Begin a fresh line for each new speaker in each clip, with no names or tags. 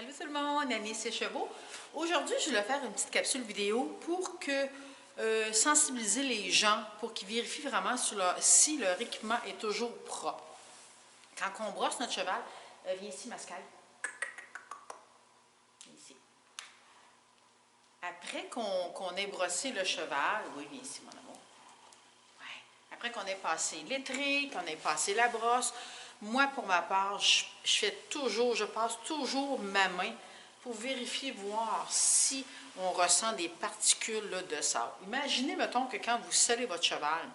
Allô tout le monde, Annie C'est Chevaux. Aujourd'hui, je vais faire une petite capsule vidéo pour sensibiliser les gens pour qu'ils vérifient vraiment si leur équipement est toujours propre. Quand on brosse notre cheval, viens ici, Mascal. Ici. Après qu'on ait brossé le cheval, oui, viens ici, mon amour. Ouais. Après qu'on ait passé l'étrie, qu'on ait passé la brosse, moi, pour ma part, je passe toujours ma main pour vérifier, voir si on ressent des particules là, de sable. Imaginez, mettons, que quand vous sellez votre cheval,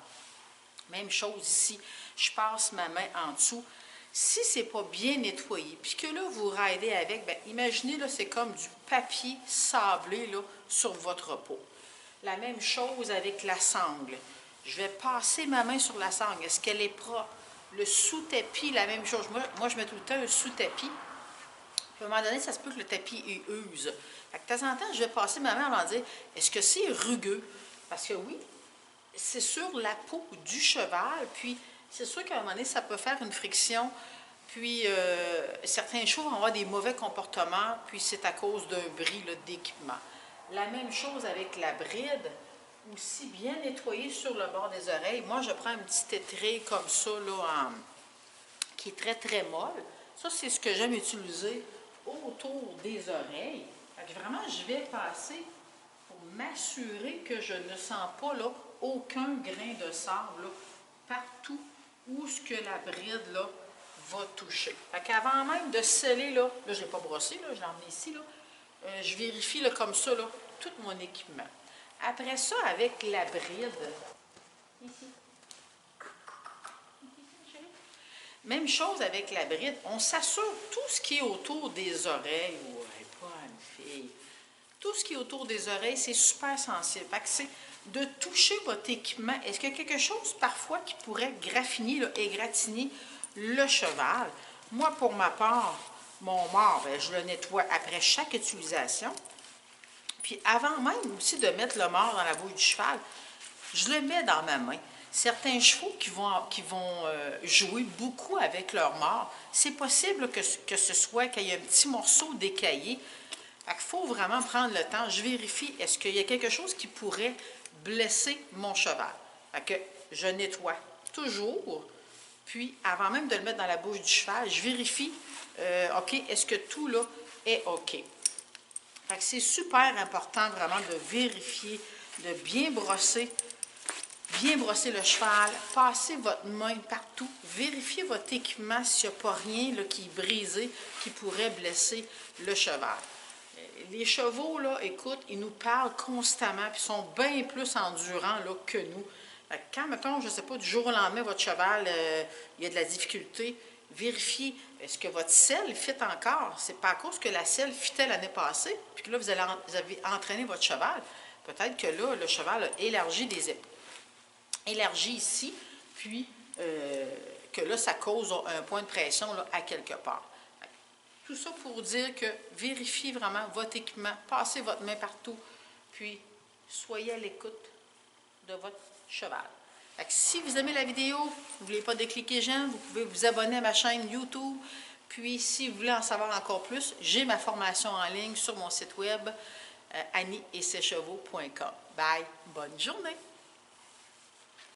même chose ici, je passe ma main en dessous. Si ce n'est pas bien nettoyé, puis que là, vous raidez avec, bien, imaginez, là, c'est comme du papier sablé là, sur votre peau. La même chose avec la sangle. Je vais passer ma main sur la sangle. Est-ce qu'elle est propre? Le sous-tapis, la même chose. Moi, je mets tout le temps un sous-tapis. À un moment donné, ça se peut que le tapis use. Fait que de temps en temps, je vais passer ma main avant de dire, est-ce que c'est rugueux? Parce que oui, c'est sur la peau du cheval, puis c'est sûr qu'à un moment donné, ça peut faire une friction, puis certains chevaux vont avoir des mauvais comportements, puis c'est à cause d'un bris d'équipement. La même chose avec la bride, aussi bien nettoyée sur le bord des oreilles. Moi, je prends un petit étrait comme ça, là, qui est très, très molle. Ça, c'est ce que j'aime utiliser autour des oreilles. Fait que vraiment, je vais passer pour m'assurer que je ne sens pas là, aucun grain de sable là, partout où ce que la bride là, va toucher. Fait qu'avant même de sceller, là je ne l'ai pas brossé, là, je l'ai emmené ici, là, je vérifie là, comme ça là, tout mon équipement. Après ça, avec la bride, ici. Même chose avec la bride, on s'assure tout ce qui est autour des oreilles. Ouais, pas une fille. Tout ce qui est autour des oreilles, c'est super sensible. Fait que c'est de toucher votre équipement. Est-ce qu'il y a quelque chose parfois qui pourrait graffiner là, égratigner le cheval? Moi, pour ma part, mon mors, bien, je le nettoie après chaque utilisation. Puis avant même aussi de mettre le mors dans la bouche du cheval, je le mets dans ma main. Certains chevaux qui vont jouer beaucoup avec leur mort, c'est possible que ce soit qu'il y ait un petit morceau d'écaillé. Il faut vraiment prendre le temps. Je vérifie, est-ce qu'il y a quelque chose qui pourrait blesser mon cheval? Fait que je nettoie toujours. Puis, avant même de le mettre dans la bouche du cheval, je vérifie, OK, est-ce que tout là est OK? Fait que c'est super important vraiment de vérifier, de bien brosser le cheval, passez votre main partout, vérifiez votre équipement s'il n'y a pas rien là, qui est brisé, qui pourrait blesser le cheval. Les chevaux, là, écoute, ils nous parlent constamment, puis sont bien plus endurants là, que nous. Quand, mettons, je ne sais pas, du jour au lendemain, votre cheval, il y a de la difficulté, vérifiez, est-ce que votre selle fit encore? C'est pas à cause que la selle fitait l'année passée, puis que là, vous avez entraîné votre cheval. Peut-être que là, le cheval a élargi des épaules. Élargi ici, puis que là, ça cause un point de pression là, à quelque part. Tout ça pour dire que vérifiez vraiment votre équipement, passez votre main partout, puis soyez à l'écoute de votre cheval. Fait que si vous aimez la vidéo, n'oubliez pas de cliquer j'aime, vous pouvez vous abonner à ma chaîne YouTube, puis si vous voulez en savoir encore plus, j'ai ma formation en ligne sur mon site web annieetseschevaux.com. Bye, bonne journée!